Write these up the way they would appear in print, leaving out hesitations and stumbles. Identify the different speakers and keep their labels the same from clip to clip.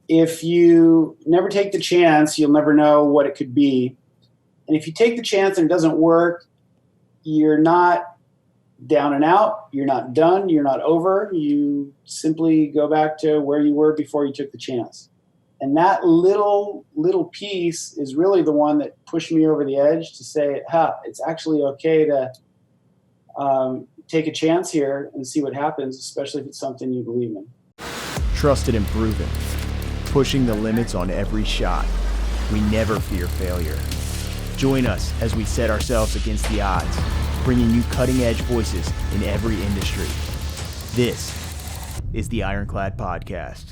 Speaker 1: if you never take the chance, you'll never know what it could be. And if you take the chance and it doesn't work, you're not down and out. You're not done. You're not over. You simply go back to where you were before you took the chance. And that little piece is really the one that pushed me over the edge to say, it's actually okay to take a chance here and see what happens, especially if it's something you believe in.
Speaker 2: Trusted and proven, pushing the limits on every shot. We never fear failure. Join us as we set ourselves against the odds, bringing you cutting-edge voices in every industry. This is the Ironclad Podcast.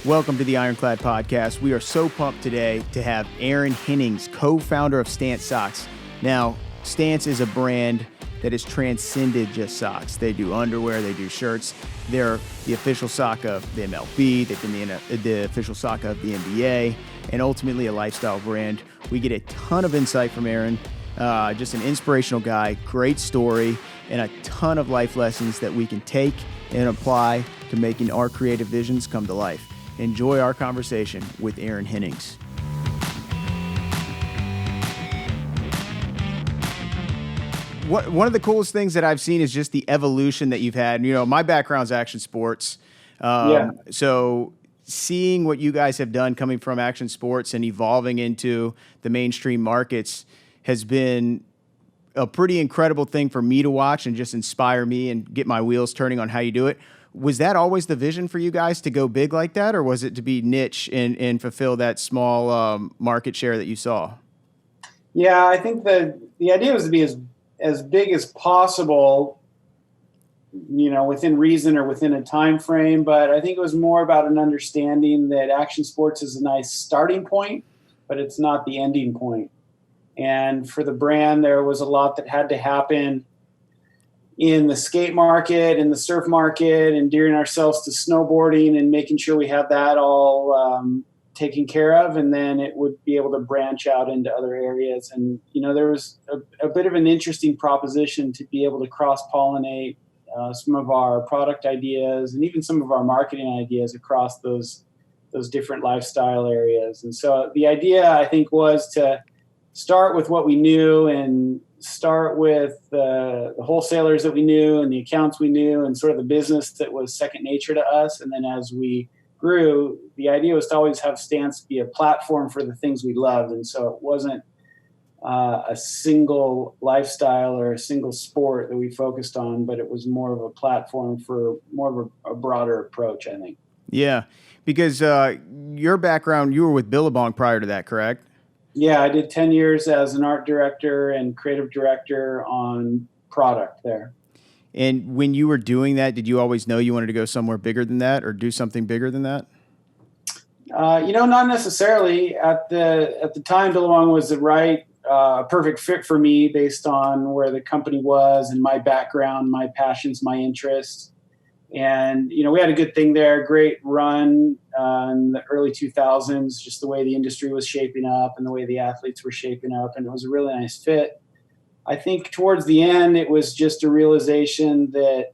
Speaker 2: Welcome to the Ironclad Podcast. We are so pumped today to have Aaron Hennings, co-founder of Stance Socks. Now, Stance is a brand that has transcended just socks. They do underwear, they do shirts. They're the official sock of the MLB, they've been the official sock of the NBA, and ultimately a lifestyle brand. We get a ton of insight from Aaron, just an inspirational guy, great story, and a ton of life lessons that we can take and apply to making our creative visions come to life. Enjoy our conversation with Aaron Hennings. One of the coolest things that I've seen is just the evolution that you've had. You know, my background's action sports. So seeing what you guys have done coming from action sports and evolving into the mainstream markets has been a pretty incredible thing for me to watch and just inspire me and get my wheels turning on how you do it. Was that always the vision for you guys to go big like that, or was it to be niche and fulfill that small market share that you saw?
Speaker 1: Yeah, I think the idea was to be as big as possible, you know, within reason or within a time frame. But I think it was more about an understanding that action sports is a nice starting point, but it's not the ending point. And for the brand, there was a lot that had to happen in the skate market, in the surf market, endearing ourselves to snowboarding and making sure we have that all taken care of, and then it would be able to branch out into other areas. And, you know, there was a bit of an interesting proposition to be able to cross-pollinate some of our product ideas and even some of our marketing ideas across those different lifestyle areas. And so the idea, I think, was to start with what we knew and start with the wholesalers that we knew and the accounts we knew and sort of the business that was second nature to us. And then as we grew, the idea was to always have Stance be a platform for the things we loved. And so it wasn't a single lifestyle or a single sport that we focused on, but it was more of a platform for more of a broader approach, I think.
Speaker 2: Yeah, because your background, you were with Billabong prior to that, correct?
Speaker 1: Yeah, I did 10 years as an art director and creative director on product there.
Speaker 2: And when you were doing that, did you always know you wanted to go somewhere bigger than that or do something bigger than that?
Speaker 1: You know, not necessarily. At the time, Billabong was the right, perfect fit for me based on where the company was and my background, my passions, my interests. And, you know, we had a good thing there, great run in the early 2000s, just the way the industry was shaping up and the way the athletes were shaping up. And it was a really nice fit. I think towards the end, it was just a realization that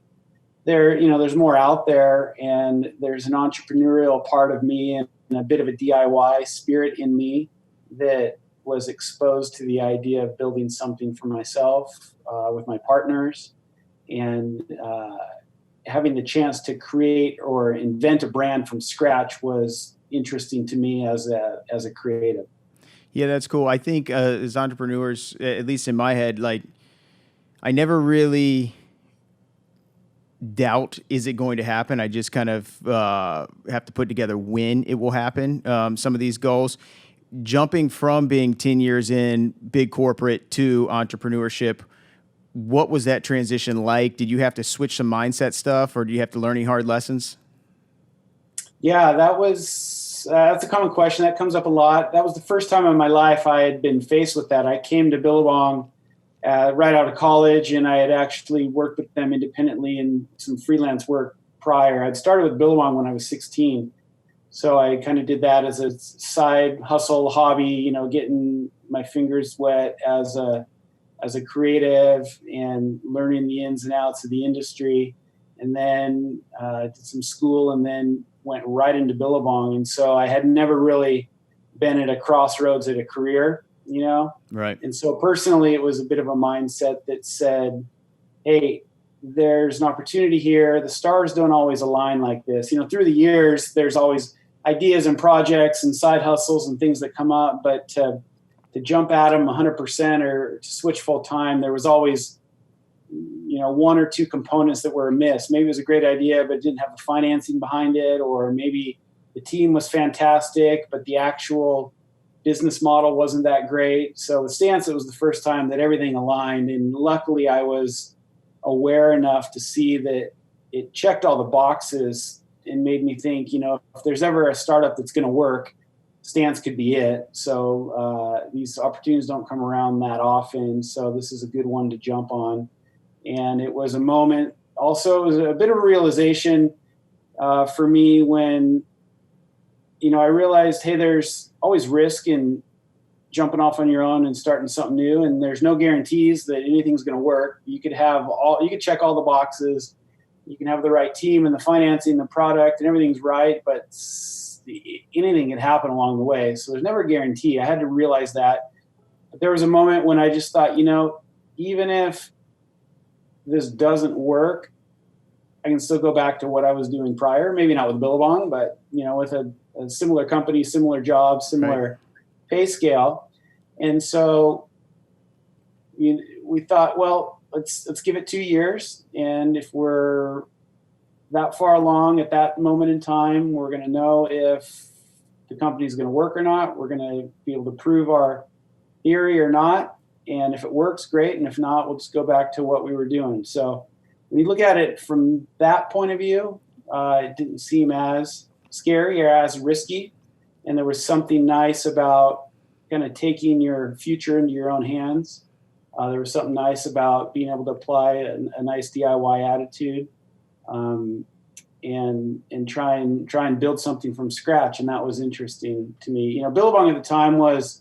Speaker 1: there's more out there, and there's an entrepreneurial part of me and a bit of a DIY spirit in me that was exposed to the idea of building something for myself with my partners, and having the chance to create or invent a brand from scratch was interesting to me as a creative.
Speaker 2: Yeah, that's cool. I think as entrepreneurs, at least in my head, like I never really doubt, is it going to happen? I just kind of have to put together when it will happen. Some of these goals, jumping from being 10 years in big corporate to entrepreneurship, what was that transition like? Did you have to switch some mindset stuff, or do you have to learn any hard lessons?
Speaker 1: Yeah, that's a common question. That comes up a lot. That was the first time in my life I had been faced with that. I came to Billabong right out of college, and I had actually worked with them independently in some freelance work prior. I'd started with Billabong when I was 16. So I kind of did that as a side hustle hobby, you know, getting my fingers wet as a creative and learning the ins and outs of the industry. And then did some school, and then went right into Billabong. And so I had never really been at a crossroads at a career,
Speaker 2: Right.
Speaker 1: And so personally, it was a bit of a mindset that said, hey, there's an opportunity here. The stars don't always align like this. Through the years, there's always ideas and projects and side hustles and things that come up, but to jump at them 100% or to switch full time, there was always, one or two components that were amiss. Maybe it was a great idea, but it didn't have the financing behind it, or maybe the team was fantastic, but the actual business model wasn't that great. So with Stance, it was the first time that everything aligned, and luckily I was aware enough to see that it checked all the boxes and made me think, if there's ever a startup that's going to work, Stance could be it. So these opportunities don't come around that often. So this is a good one to jump on. And it was a moment, also, it was a bit of a realization for me when, I realized, hey, there's always risk in jumping off on your own and starting something new. And there's no guarantees that anything's going to work. You could check all the boxes. You can have the right team and the financing, the product, and everything's right, but anything can happen along the way. So there's never a guarantee. I had to realize that. But there was a moment when I just thought, even if this doesn't work, I can still go back to what I was doing prior. Maybe not with Billabong, but with a similar company, similar job, similar pay scale. And so we thought, well, let's give it 2 years. And if we're that far along at that moment in time, we're going to know if the company is going to work or not. We're going to be able to prove our theory or not. And if it works, great. And if not, we'll just go back to what we were doing. So when you look at it from that point of view, it didn't seem as scary or as risky. And there was something nice about kind of taking your future into your own hands. There was something nice about being able to apply a nice DIY attitude and try and build something from scratch. And that was interesting to me. Billabong at the time was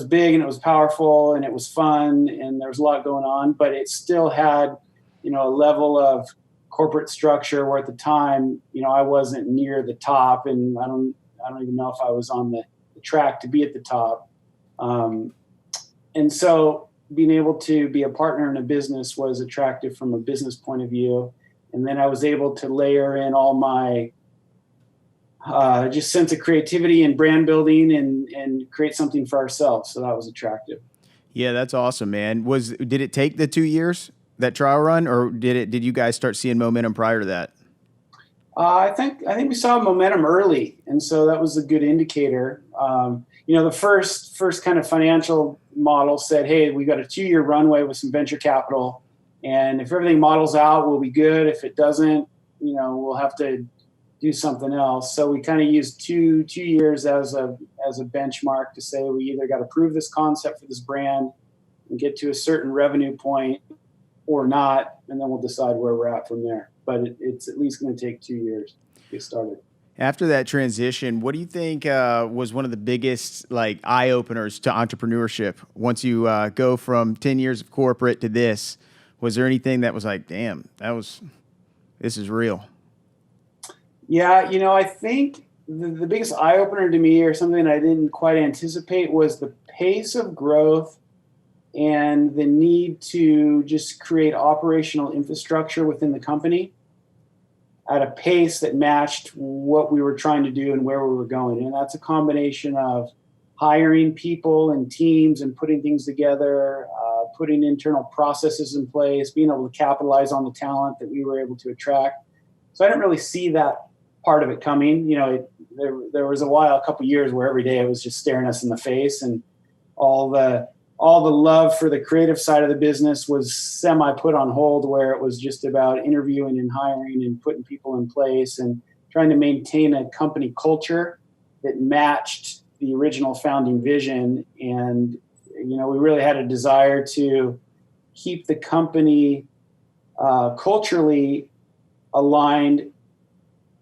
Speaker 1: big and it was powerful and it was fun and there was a lot going on, but it still had, a level of corporate structure where at the time, I wasn't near the top, and I don't even know if I was on the track to be at the top. And so being able to be a partner in a business was attractive from a business point of view. And then I was able to layer in all my just sense of creativity and brand building and create something for ourselves. So that was attractive.
Speaker 2: Yeah, that's awesome, man. Did it take the 2 years, that trial run, or did you guys start seeing momentum prior to that?
Speaker 1: I think we saw momentum early, and so that was a good indicator. The first kind of financial model said, hey, we got a 2-year runway with some venture capital, and if everything models out, we'll be good. If it doesn't, we'll have to do something else. So we kind of used two years as a benchmark to say we either got to prove this concept for this brand and get to a certain revenue point or not, and then we'll decide where we're at from there. But it's at least going to take 2 years to get started.
Speaker 2: After that transition, what do you think was one of the biggest eye openers to entrepreneurship? Once you go from 10 years of corporate to this, was there anything that was like, damn, this is real?
Speaker 1: Yeah, I think the biggest eye opener to me, or something I didn't quite anticipate, was the pace of growth and the need to just create operational infrastructure within the company at a pace that matched what we were trying to do and where we were going. And that's a combination of hiring people and teams and putting things together, putting internal processes in place, being able to capitalize on the talent that we were able to attract. So I didn't really see that part of it coming. There was a couple years where every day it was just staring us in the face, and all the love for the creative side of the business was semi put on hold, where it was just about interviewing and hiring and putting people in place and trying to maintain a company culture that matched the original founding vision. And, we really had a desire to keep the company culturally aligned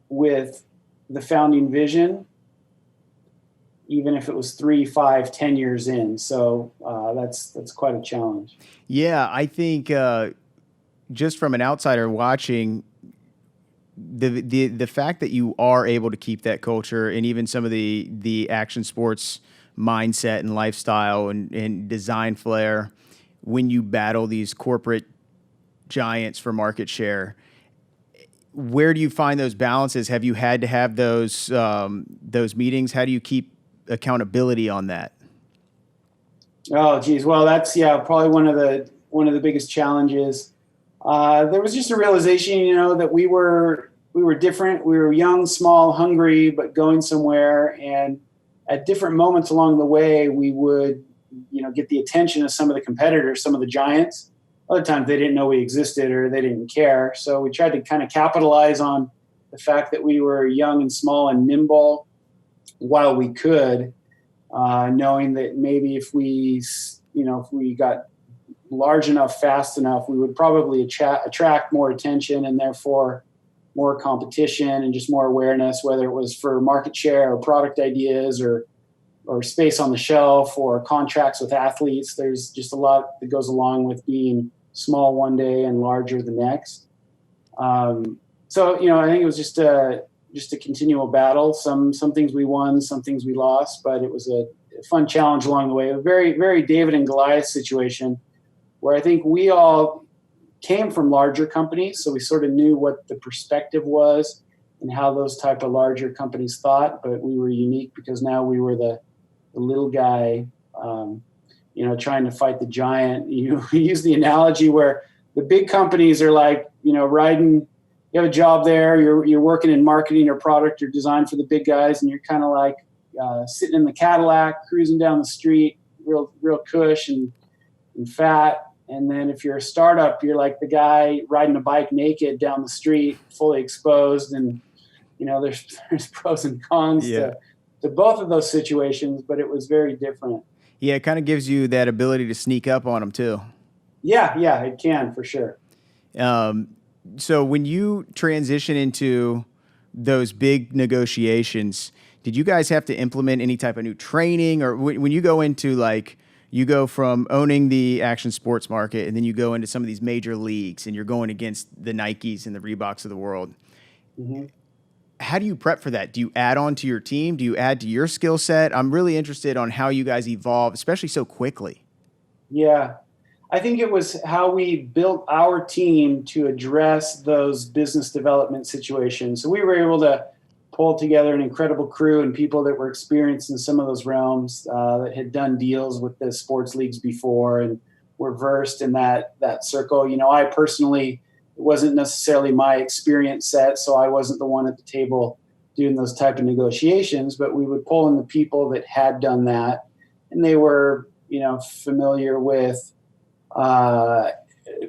Speaker 1: with the founding vision, even if it was 3, 5, 10 years in. So that's quite a challenge.
Speaker 2: Yeah, I think just from an outsider watching, the fact that you are able to keep that culture and even some of the action sports mindset and lifestyle and design flair when you battle these corporate giants for market share, where do you find those balances? Have you had to have those meetings? How do you keep accountability on that?
Speaker 1: Oh, geez. Well, that's probably one of the biggest challenges. There was just a realization, that we were different. We were young, small, hungry, but going somewhere. And at different moments along the way, we would, get the attention of some of the competitors, some of the giants. Other times they didn't know we existed or they didn't care. So we tried to kind of capitalize on the fact that we were young and small and nimble while we could, knowing that maybe if we got large enough, fast enough, we would probably attract more attention and therefore more competition and just more awareness, whether it was for market share or product ideas or space on the shelf or contracts with athletes. There's just a lot that goes along with being small one day and larger the next. So I think it was just a continual battle. Some things we won, some things we lost, but it was a fun challenge along the way. A very, very David and Goliath situation where I think we all came from larger companies, so we sort of knew what the perspective was and how those type of larger companies thought, but we were unique because now we were the little guy, trying to fight the giant. We use the analogy where the big companies are like, riding, you have a job there, you're working in marketing or product or design for the big guys, and you're kind of like sitting in the Cadillac, cruising down the street, real cush and fat. And then if you're a startup, you're like the guy riding a bike naked down the street, fully exposed. And, there's pros and cons to both of those situations, but it was very different.
Speaker 2: Yeah, it kind of gives you that ability to sneak up on them too.
Speaker 1: Yeah, it can for sure.
Speaker 2: So when you transition into those big negotiations, did you guys have to implement any type of new training, or when you go into you go from owning the action sports market and then you go into some of these major leagues and you're going against the Nikes and the Reeboks of the world. Mm-hmm. How do you prep for that? Do you add on to your team? Do you add to your skill set? I'm really interested on how you guys evolve, especially so quickly.
Speaker 1: Yeah, I think it was how we built our team to address those business development situations. So we were able to pull together an incredible crew and people that were experienced in some of those realms, that had done deals with the sports leagues before and were versed in that circle. I personally, it wasn't necessarily my experience set, so I wasn't the one at the table doing those type of negotiations, but we would pull in the people that had done that, and they were, familiar with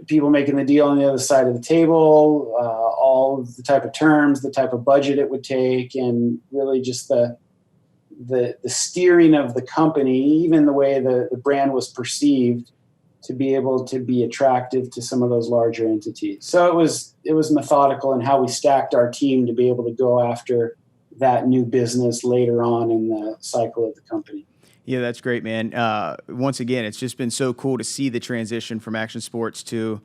Speaker 1: people making the deal on the other side of the table, all of the type of terms, the type of budget it would take, and really just the steering of the company, even the way the brand was perceived, to be able to be attractive to some of those larger entities. So it was methodical in how we stacked our team to be able to go after that new business later on in the cycle of the company.
Speaker 2: Yeah, that's great, man. Once again, it's just been so cool to see the transition from action sports to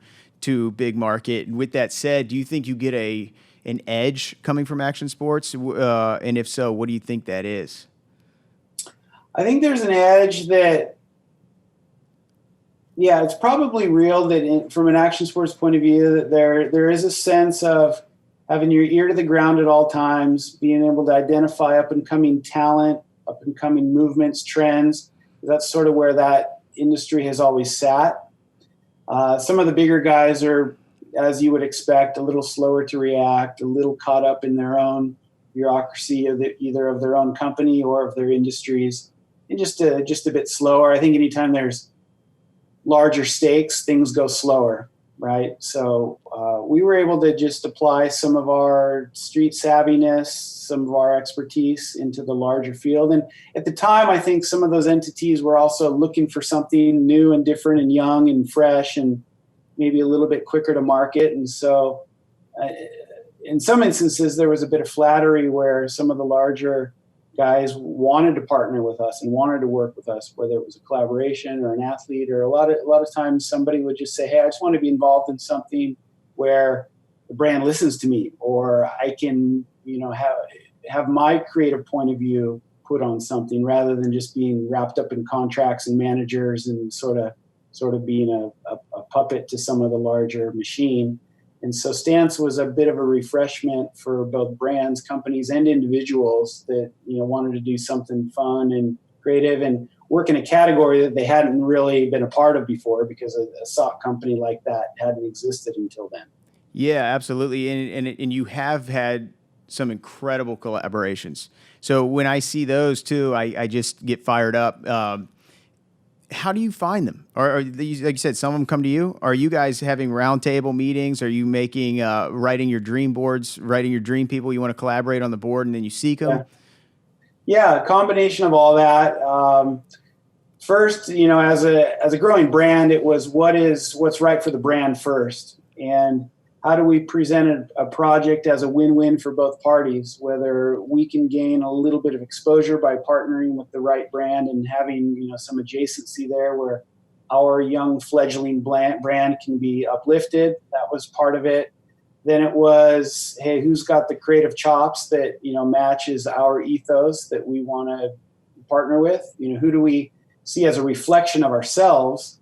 Speaker 2: big market. And with that said, do you think you get an edge coming from action sports? And if so, what do you think that is?
Speaker 1: I think there's an edge that, it's probably real that from an action sports point of view, that there is a sense of having your ear to the ground at all times, being able to identify up and coming talent, up and coming movements, trends. That's sort of where that industry has always sat. Some of the bigger guys are, as you would expect, a little slower to react, a little caught up in their own bureaucracy of either of their own company or of their industries, and just a bit slower. I think anytime there's larger stakes, things go slower, right? So we were able to just apply some of our street savviness, some of our expertise into the larger field. And at the time, I think some of those entities were also looking for something new and different and young and fresh and maybe a little bit quicker to market. And so in some instances, there was a bit of flattery where some of the larger guys wanted to partner with us and wanted to work with us, whether it was a collaboration or an athlete, or a lot of times somebody would just say, hey, I just want to be involved in something where the brand listens to me, or I can, have my creative point of view put on something rather than just being wrapped up in contracts and managers and sort of being a puppet to some of the larger machine. And so Stance was a bit of a refreshment for both brands, companies, and individuals that, wanted to do something fun and creative and work in a category that they hadn't really been a part of before, because a sock company like that hadn't existed until then.
Speaker 2: Yeah, absolutely. And you have had some incredible collaborations. So when I see those too, I just get fired up. How do you find them? Or these, like you said, some of them come to you? Are you guys having roundtable meetings? Are you making, writing your dream boards, writing your dream people you want to collaborate on the board, and then you seek them?
Speaker 1: Yeah, a combination of all that. First, as a growing brand, it was what's right for the brand first. And how do we present a project as a win-win for both parties, whether we can gain a little bit of exposure by partnering with the right brand and having, some adjacency there where our young fledgling brand can be uplifted. That was part of it. Then it was, hey, who's got the creative chops that, matches our ethos that we want to partner with? Who do we see as a reflection of ourselves?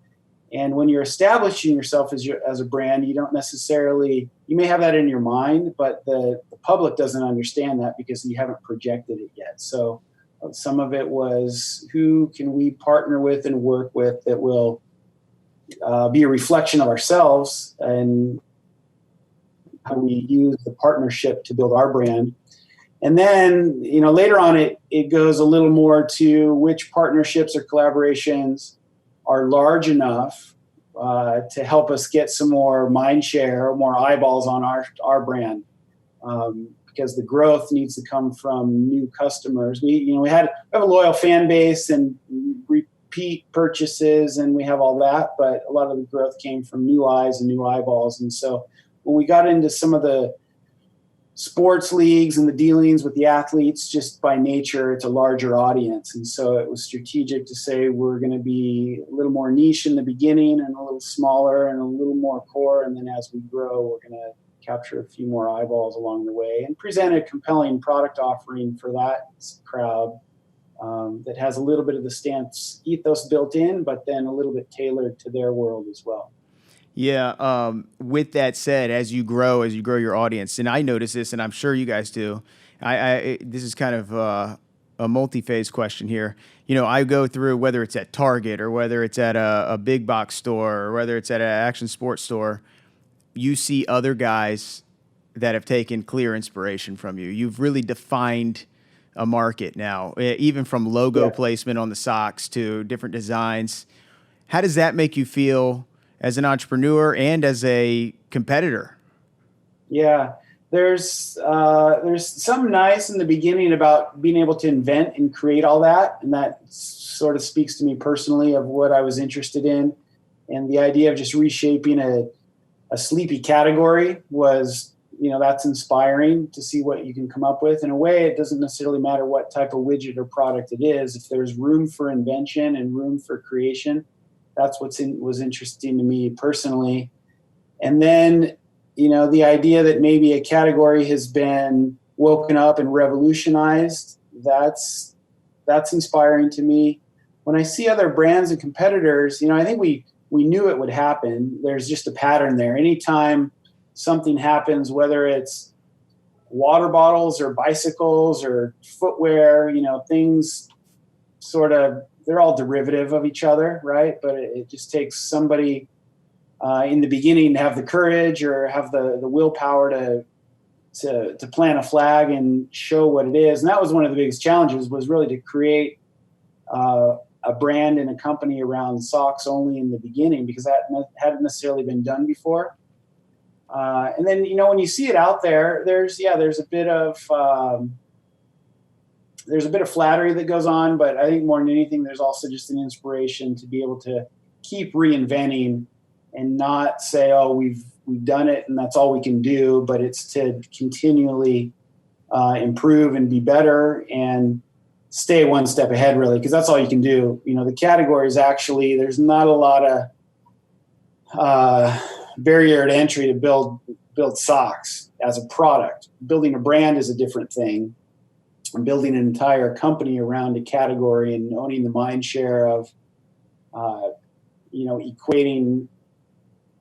Speaker 1: And when you're establishing yourself as a brand, you don't necessarily, you may have that in your mind, but the public doesn't understand that because you haven't projected it yet. So some of it was, who can we partner with and work with that will be a reflection of ourselves, and how we use the partnership to build our brand. And then, later on, it goes a little more to which partnerships or collaborations are large enough to help us get some more mind share, or more eyeballs on our brand, because the growth needs to come from new customers. We have a loyal fan base and repeat purchases, and we have all that, but a lot of the growth came from new eyes and new eyeballs. And so when we got into some of the sports leagues and the dealings with the athletes, just by nature, it's a larger audience. And so it was strategic to say we're going to be a little more niche in the beginning and a little smaller and a little more core. And then as we grow, we're going to capture a few more eyeballs along the way and present a compelling product offering for that crowd that has a little bit of the Stance ethos built in, but then a little bit tailored to their world as well.
Speaker 2: Yeah. With that said, as you grow your audience, and I notice this, and I'm sure you guys do, this is kind of a multi-phase question here. I go through, whether it's at Target or whether it's at a big box store or whether it's at an action sports store, you see other guys that have taken clear inspiration from you. You've really defined a market now, even from logo placement on the socks to different designs. How does that make you feel as an entrepreneur and as a competitor?
Speaker 1: Yeah, there's some nice in the beginning about being able to invent and create all that. And that sort of speaks to me personally of what I was interested in. And the idea of just reshaping a sleepy category was, that's inspiring to see what you can come up with. In a way, it doesn't necessarily matter what type of widget or product it is. If there's room for invention and room for creation, that's was interesting to me personally. And then, the idea that maybe a category has been woken up and revolutionized, that's inspiring to me. When I see other brands and competitors, I think we knew it would happen. There's just a pattern there. Anytime something happens, whether it's water bottles or bicycles or footwear, things sort of, they're all derivative of each other, right? But it just takes somebody in the beginning to have the courage or have the willpower to plant a flag and show what it is. And that was one of the biggest challenges, was really to create a brand and a company around socks only in the beginning, because that hadn't necessarily been done before. And then, when you see it out there, there's a bit of flattery that goes on, but I think more than anything, there's also just an inspiration to be able to keep reinventing and not say, oh, we've done it and that's all we can do, but it's to continually improve and be better and stay one step ahead, really, because that's all you can do. The categories, actually, there's not a lot of barrier to entry to build build socks as a product. Building a brand is a different thing. And building an entire company around a category and owning the mind share of, equating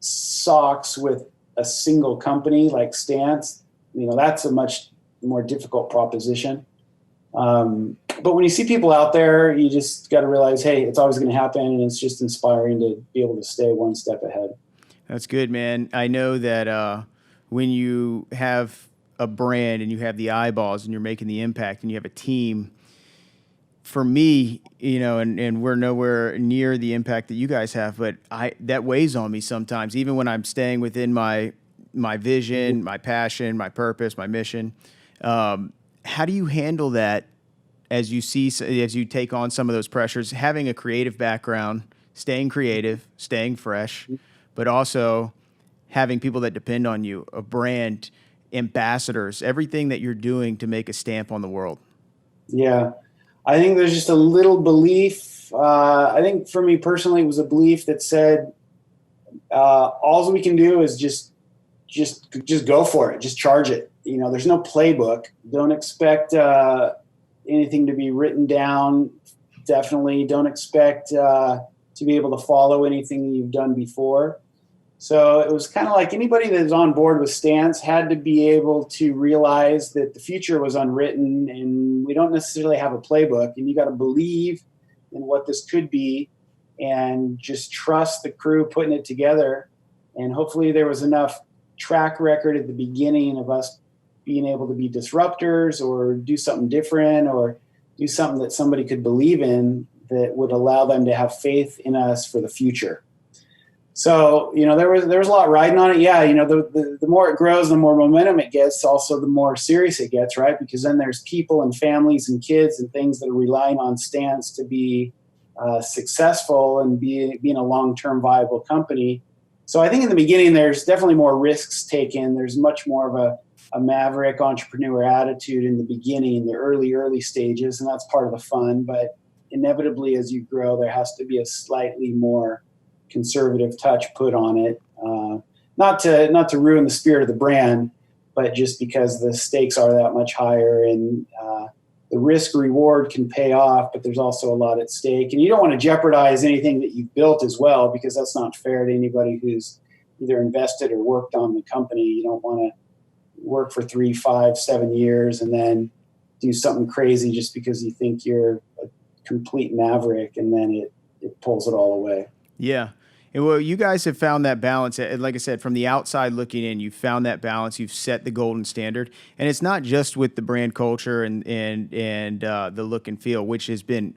Speaker 1: socks with a single company like Stance, that's a much more difficult proposition. But when you see people out there, you just got to realize, hey, it's always going to happen, and it's just inspiring to be able to stay one step ahead.
Speaker 2: That's good, man. I know that when you have a brand and you have the eyeballs and you're making the impact and you have a team, for me, and we're nowhere near the impact that you guys have, but that weighs on me sometimes, even when I'm staying within my vision, my passion, my purpose, my mission. How do you handle that as you take on some of those pressures, having a creative background, staying creative, staying fresh, but also having people that depend on you, a brand, ambassadors, everything that you're doing to make a stamp on the world?
Speaker 1: Yeah. I think there's just a little belief. I think for me personally, it was a belief that said, all we can do is just go for it. Just charge it. There's no playbook. Don't expect anything to be written down. Definitely don't expect to be able to follow anything you've done before. So it was kind of like anybody that was on board with Stance had to be able to realize that the future was unwritten and we don't necessarily have a playbook, and you got to believe in what this could be and just trust the crew putting it together. And hopefully there was enough track record at the beginning of us being able to be disruptors or do something different or do something that somebody could believe in that would allow them to have faith in us for the future. So, there was a lot riding on it. Yeah. The more it grows, the more momentum it gets, also the more serious it gets, right? Because then there's people and families and kids and things that are relying on Stance to be successful and being a long-term viable company. So I think in the beginning, there's definitely more risks taken. There's much more of a maverick entrepreneur attitude in the beginning, in the early stages, and that's part of the fun. But inevitably, as you grow, there has to be a slightly more conservative touch put on it, not to ruin the spirit of the brand, but just because the stakes are that much higher and the risk reward can pay off, but there's also a lot at stake. And you don't want to jeopardize anything that you've built as well, because that's not fair to anybody who's either invested or worked on the company. You don't want to work for 3, 5, 7 years and then do something crazy just because you think you're a complete maverick, and then it pulls it all away.
Speaker 2: Yeah. And well, you guys have found that balance. Like I said, from the outside looking in, you've found that balance. You've set the golden standard. And it's not just with the brand culture and the look and feel, which has been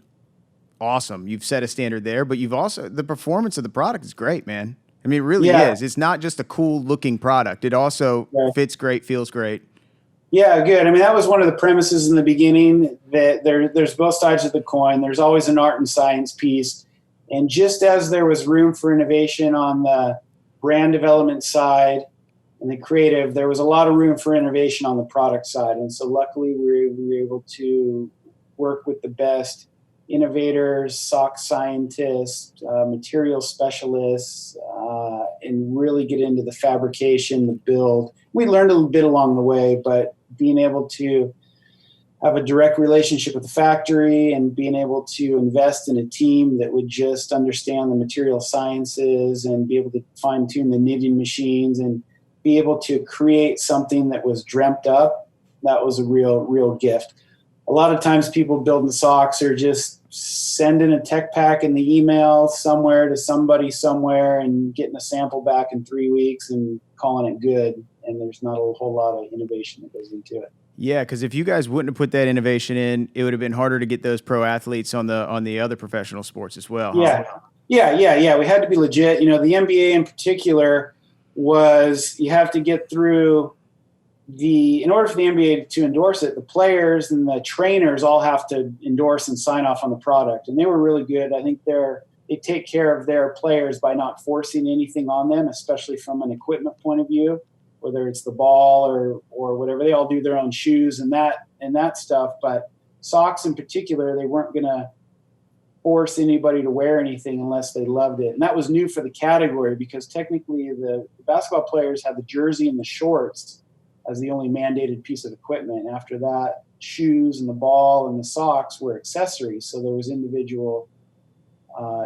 Speaker 2: awesome. You've set a standard there, but you've also, the performance of the product is great, man. I mean, it really is. It's not just a cool looking product. It also fits great, feels great.
Speaker 1: Yeah, good. I mean, that was one of the premises in the beginning, that there's both sides of the coin. There's always an art and science piece. And just as there was room for innovation on the brand development side and the creative, there was a lot of room for innovation on the product side. And so luckily we were able to work with the best innovators, sock scientists, material specialists, and really get into the fabrication, the build. We learned a little bit along the way, but being able to have a direct relationship with the factory and being able to invest in a team that would just understand the material sciences and be able to fine tune the knitting machines and be able to create something that was dreamt up, that was a real gift. A lot of times people building socks are just sending a tech pack in the email somewhere to somebody somewhere and getting a sample back in 3 weeks and calling it good. And there's not a whole lot of innovation that goes into it.
Speaker 2: Yeah, because if you guys wouldn't have put that innovation in, it would have been harder to get those pro athletes on the other professional sports as well.
Speaker 1: Huh? Yeah. We had to be legit. The NBA in particular was, you have to get through in order for the NBA to endorse it, the players and the trainers all have to endorse and sign off on the product. And they were really good. I think they take care of their players by not forcing anything on them, especially from an equipment point of view, whether it's the ball or whatever. They all do their own shoes and that stuff. But socks in particular, they weren't going to force anybody to wear anything unless they loved it. And that was new for the category because technically the basketball players had the jersey and the shorts as the only mandated piece of equipment. After that, shoes and the ball and the socks were accessories. So there was individual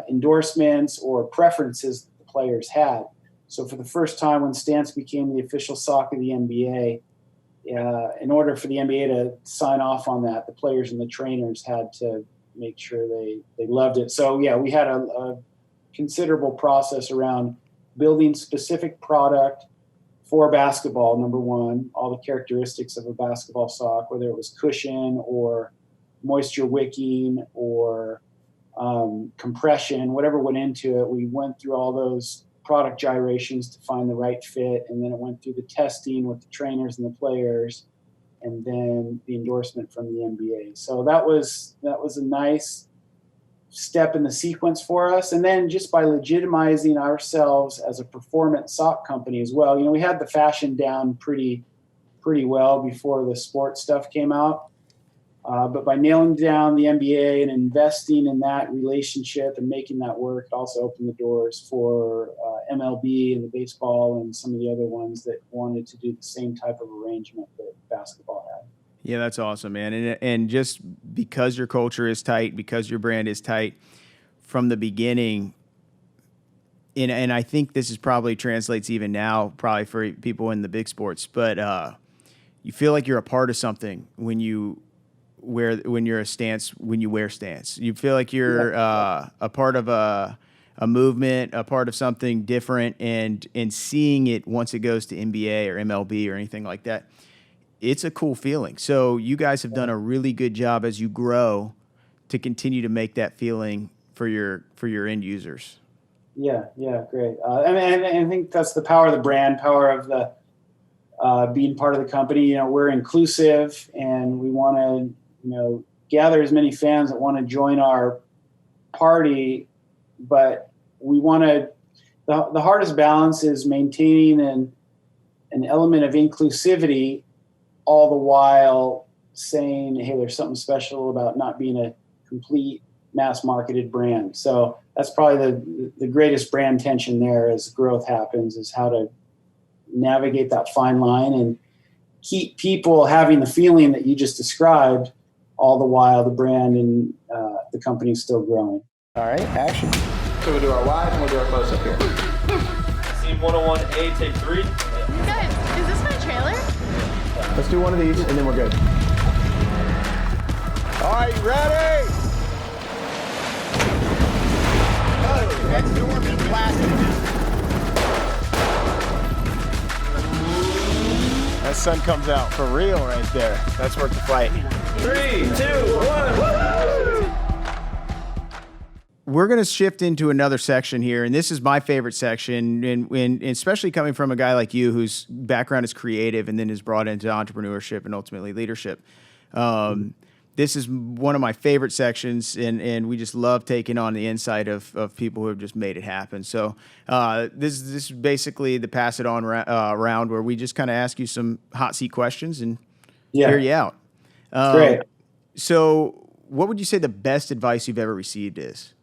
Speaker 1: endorsements or preferences that the players had. So for the first time when stance became the official sock of the NBA, in order for the NBA to sign off on that, the players and the trainers had to make sure they loved it. So yeah, we had a considerable process around building specific product for basketball. Number one, all the characteristics of a basketball sock, whether it was cushion or moisture wicking or compression, whatever went into it. We went through all those product gyrations to find the right fit, and then it went through the testing with the trainers and the players, and then the endorsement from the NBA. So that was a nice step in the sequence for us. And then just by legitimizing ourselves as a performance sock company as well, we had the fashion down pretty well before the sports stuff came out. But by nailing down the NBA and investing in that relationship and making that work, it also opened the doors for MLB and the baseball and some of the other ones that wanted to do the same type of arrangement that basketball had.
Speaker 2: Yeah, that's awesome, man. And just because your culture is tight, because your brand is tight from the beginning, and I think this is probably translates even now, probably for people in the big sports, but you feel like you're a part of something when you wear stance. You feel like you're a part of a movement, a part of something different, and seeing it once it goes to NBA or MLB or anything like that, it's a cool feeling. So you guys have done a really good job as you grow to continue to make that feeling for your end users.
Speaker 1: Yeah, great. I think that's the power of the brand, power of the being part of the company. We're inclusive, and we want to gather as many fans that want to join our party, but we want to. The hardest balance is maintaining an element of inclusivity, all the while saying, hey, there's something special about not being a complete mass marketed brand. So that's probably the greatest brand tension there as growth happens, is how to navigate that fine line and keep people having the feeling that you just described, all the while the brand and the company is still growing.
Speaker 3: All right, action. So we'll do our wide and we'll do our close up here.
Speaker 4: Scene 101A, take 3.
Speaker 5: Guys, is this my trailer?
Speaker 3: Let's do one of these and then we're good. All right, ready? Oh, that's Norman plastic. That sun comes out for real right there. That's worth the fight.
Speaker 4: 3, 2, 1, woo!
Speaker 2: We're going to shift into another section here, and this is my favorite section, and especially coming from a guy like you whose background is creative and then is brought into entrepreneurship and ultimately leadership. This is one of my favorite sections, and we just love taking on the insight of people who have just made it happen. So this is basically the pass it on round where we just kind of ask you some hot seat questions and hear you out.
Speaker 1: Great.
Speaker 2: So what would you say the best advice you've ever received is?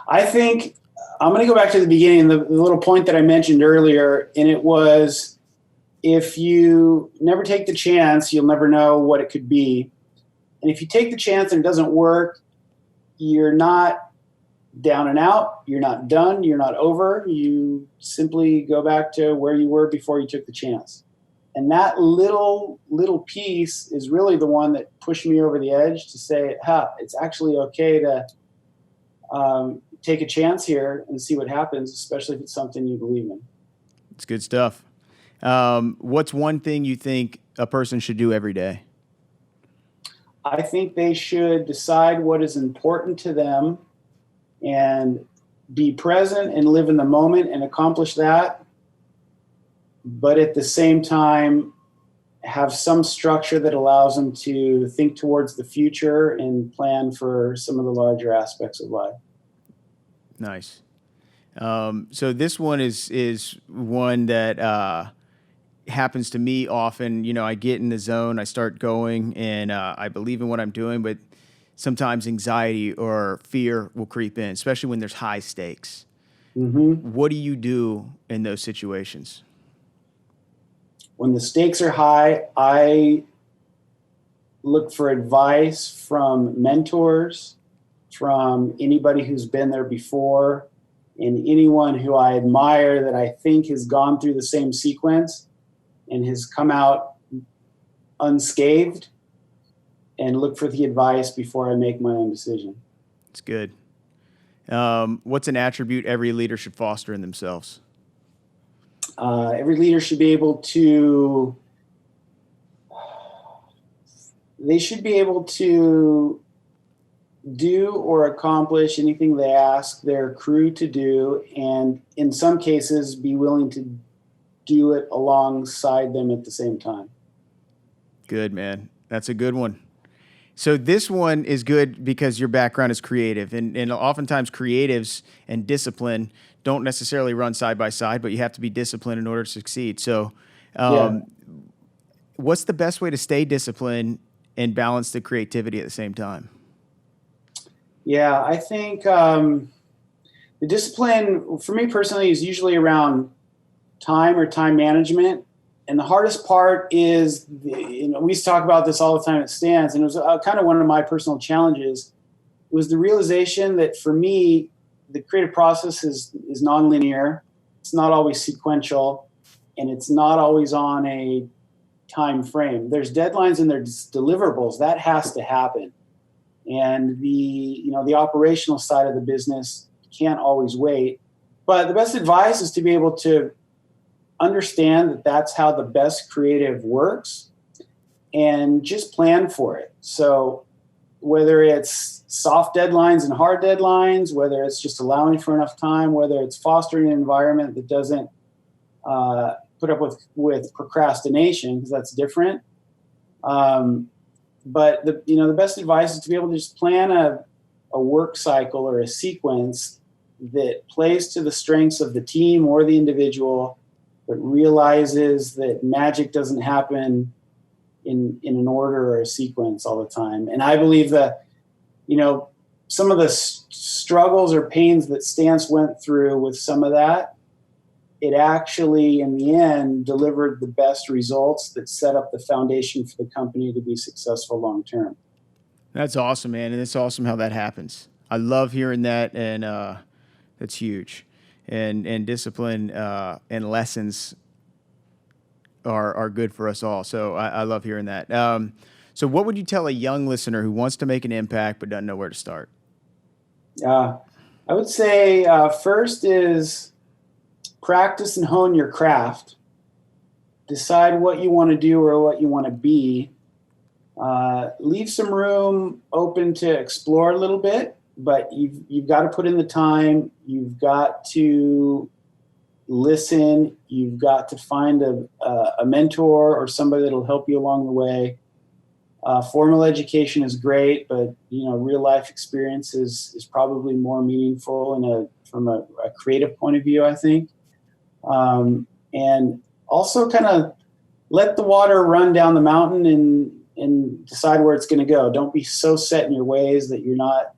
Speaker 1: I think I'm going to go back to the beginning, the little point that I mentioned earlier, and it was, if you never take the chance, you'll never know what it could be. And if you take the chance and it doesn't work, you're not down and out, you're not done, you're not over. You simply go back to where you were before you took the chance. And that little piece is really the one that pushed me over the edge to say, it's actually okay to take a chance here and see what happens, especially if it's something you believe in.
Speaker 2: It's good stuff. What's one thing you think a person should do every day?
Speaker 1: I think they should decide what is important to them and be present and live in the moment and accomplish that. But at the same time, have some structure that allows them to think towards the future and plan for some of the larger aspects of life.
Speaker 2: Nice. So this one is one that happens to me often. I get in the zone, I start going, and I believe in what I'm doing, but sometimes anxiety or fear will creep in, especially when there's high stakes.
Speaker 1: Mm-hmm.
Speaker 2: What do you do in those situations?
Speaker 1: When the stakes are high, I look for advice from mentors, from anybody who's been there before, and anyone who I admire that I think has gone through the same sequence and has come out unscathed, and look for the advice before I make my own decision.
Speaker 2: It's good. What's an attribute every leader should foster in themselves?
Speaker 1: Every leader should be able to do or accomplish anything they ask their crew to do, and in some cases be willing to do it alongside them at the same time.
Speaker 2: Good, man. That's a good one. So this one is good because your background is creative, and oftentimes creatives and discipline don't necessarily run side by side, but you have to be disciplined in order to succeed. So what's the best way to stay disciplined and balance the creativity at the same time?
Speaker 1: Yeah, I think the discipline for me personally is usually around time or time management. And the hardest part is, we used to talk about this all the time at Stan's, and it was kind of one of my personal challenges, was the realization that for me, the creative process is nonlinear. It's not always sequential, and it's not always on a time frame. There's deadlines and there's deliverables. That has to happen. And the operational side of the business can't always wait. But the best advice is to be able to understand that that's how the best creative works and just plan for it. So whether it's soft deadlines and hard deadlines, whether it's just allowing for enough time, whether it's fostering an environment that doesn't put up with procrastination, because that's different. But the best advice is to be able to just plan a work cycle or a sequence that plays to the strengths of the team or the individual, but realizes that magic doesn't happen in an order or a sequence all the time. And I believe that, some of the struggles or pains that Stance went through with some of that, it actually, in the end, delivered the best results that set up the foundation for the company to be successful long term.
Speaker 2: That's awesome, man. And it's awesome how that happens. I love hearing that, and that's huge. And discipline and lessons are good for us all. So I love hearing that. So what would you tell a young listener who wants to make an impact but doesn't know where to start?
Speaker 1: I would say first is practice and hone your craft. Decide what you want to do or what you want to be. Leave some room open to explore a little bit, but you've got to put in the time. You've got to listen. You've got to find a mentor or somebody that'll help you along the way. Formal education is great, but real life experience is probably more meaningful from a creative point of view, I think. And also kind of let the water run down the mountain and decide where it's going to go. Don't be so set in your ways that you're not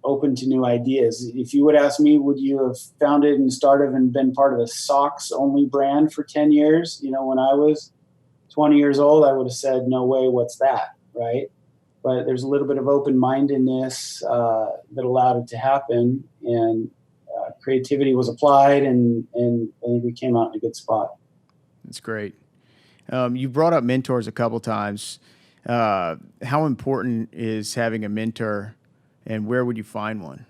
Speaker 1: open to new ideas. If you would ask me, would you have founded and started and been part of a socks only brand for 10 years? When I was 20 years old, I would have said, no way, what's that, right? But there's a little bit of open-mindedness that allowed it to happen, and creativity was applied, and I think we came out in a good spot.
Speaker 2: That's great. You brought up mentors a couple times. How important is having a mentor, and where would you find one?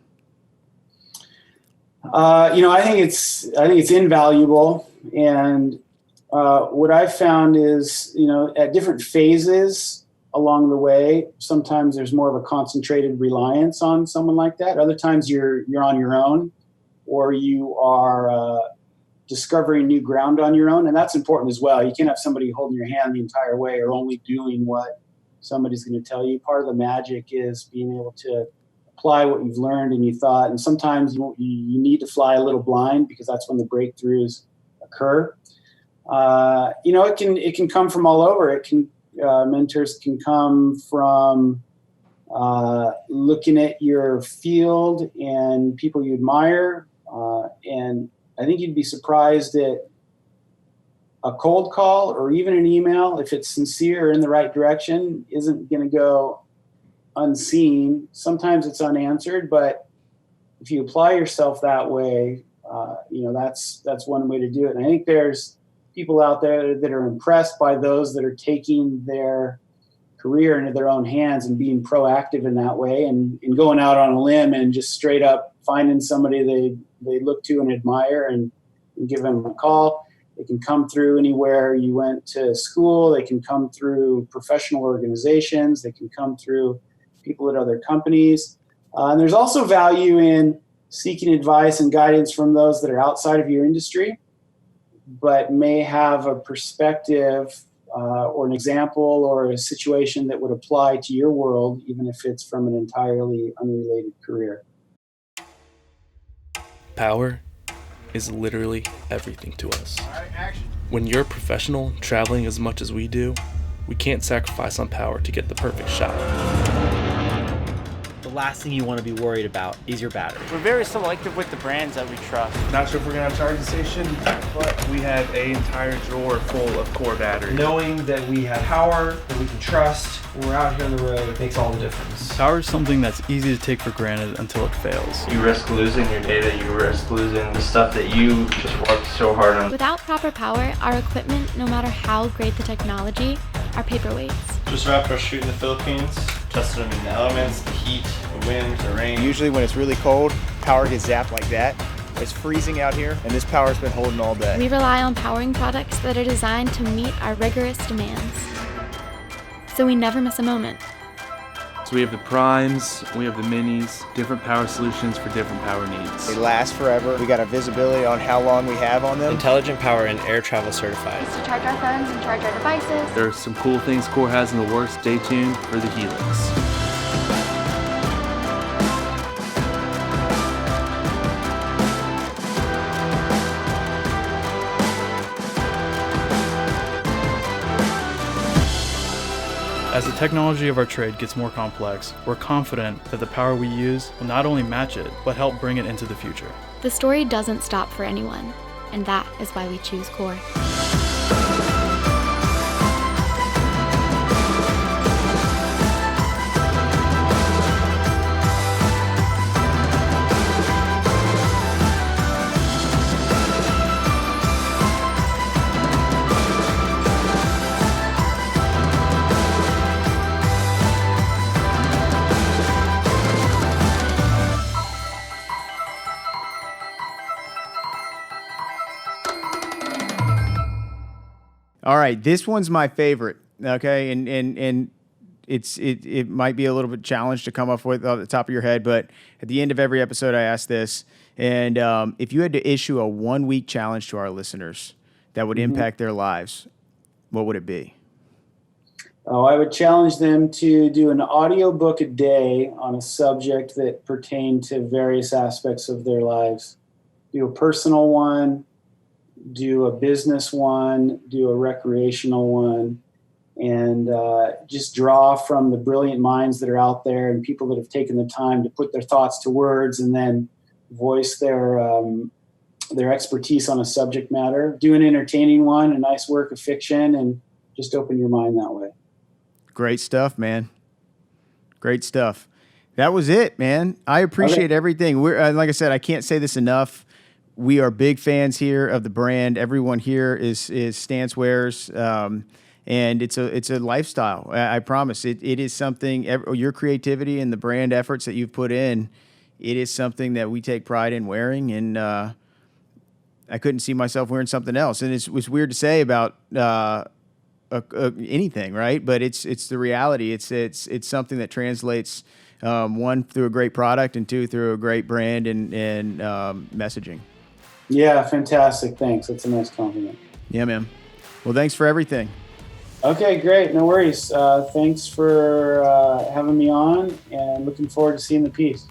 Speaker 1: I think it's invaluable, and what I've found is, at different phases along the way, sometimes there's more of a concentrated reliance on someone like that. Other times you're on your own, or you are discovering new ground on your own, and that's important as well. You can't have somebody holding your hand the entire way or only doing what somebody's going to tell you. Part of the magic is being able to apply what you've learned and you thought, and sometimes you need to fly a little blind, because that's when the breakthroughs occur. It can come from all over. Mentors can come from looking at your field and people you admire. And I think you'd be surprised at a cold call or even an email, if it's sincere or in the right direction, isn't going to go unseen. Sometimes it's unanswered, but if you apply yourself that way, that's one way to do it. And I think there's people out there that are impressed by those that are taking their career into their own hands and being proactive in that way, and going out on a limb and just straight up finding somebody they look to and admire and give them a call. They can come through anywhere you went to school. They can come through professional organizations. They can come through people at other companies. And there's also value in seeking advice and guidance from those that are outside of your industry, but may have a perspective or an example or a situation that would apply to your world, even if it's from an entirely unrelated career.
Speaker 6: Power is literally everything to us. When you're a professional traveling as much as we do, we can't sacrifice on power to get the perfect shot.
Speaker 7: The last thing you want to be worried about is your battery.
Speaker 3: We're very selective with the brands that we trust.
Speaker 8: Not sure if we're going to have a charging station, but we have an entire drawer full of core batteries.
Speaker 9: Knowing that we have power, that we can trust, when we're out here on the road, it makes all the difference.
Speaker 10: Power is something that's easy to take for granted until it fails.
Speaker 11: You risk losing your data, you risk losing the stuff that you just worked so hard on.
Speaker 5: Without proper power, our equipment, no matter how great the technology, are paperweights.
Speaker 4: Just wrapped our chute in the Philippines, tested them in the elements, the heat, the wind, the rain.
Speaker 2: Usually when it's really cold, power gets zapped like that. It's freezing out here, and this power's been holding all day.
Speaker 5: We rely on powering products that are designed to meet our rigorous demands, so we never miss a moment.
Speaker 10: So we have the primes, we have the minis, different power solutions for different power needs.
Speaker 2: They last forever. We got a visibility on how long we have on them.
Speaker 7: Intelligent Power and air travel certified.
Speaker 5: To charge our phones and charge our devices.
Speaker 10: There are some cool things Core has in the works. Stay tuned for the Helix. As the technology of our trade gets more complex, we're confident that the power we use will not only match it, but help bring it into the future.
Speaker 5: The story doesn't stop for anyone, and that is why we choose Core.
Speaker 2: All right, this one's my favorite. Okay, and it might be a little bit challenged to come up with off the top of your head, but at the end of every episode, I ask this. And if you had to issue a 1-week challenge to our listeners that would impact their lives, what would it be?
Speaker 1: Oh, I would challenge them to do an audiobook a day on a subject that pertained to various aspects of their lives. Do a personal one, do a business one, do a recreational one, and just draw from the brilliant minds that are out there and people that have taken the time to put their thoughts to words and then voice their expertise on a subject matter. Do an entertaining one, a nice work of fiction, and just open your mind that way.
Speaker 2: Great stuff, man. Great stuff. That was it, man. I appreciate everything. We're like I said, I can't say this enough. We are big fans here of the brand. Everyone here is stance wearers, and it's a lifestyle. I promise. It is something. Your creativity and the brand efforts that you've put in, it is something that we take pride in wearing. And I couldn't see myself wearing something else. And it was weird to say about anything, right? But it's the reality. It's something that translates, one, through a great product, and two, through a great brand and messaging.
Speaker 1: Yeah, fantastic. Thanks. That's a nice compliment.
Speaker 2: Yeah, man. Well, thanks for everything.
Speaker 1: Okay, great. No worries. Thanks for having me on, and looking forward to seeing the piece.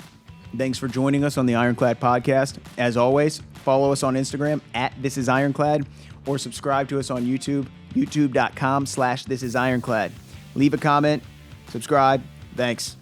Speaker 2: Thanks for joining us on the Ironclad Podcast. As always, follow us on Instagram @ThisIsIronclad, or subscribe to us on YouTube, youtube.com/ThisIsIronclad. Leave a comment, subscribe. Thanks.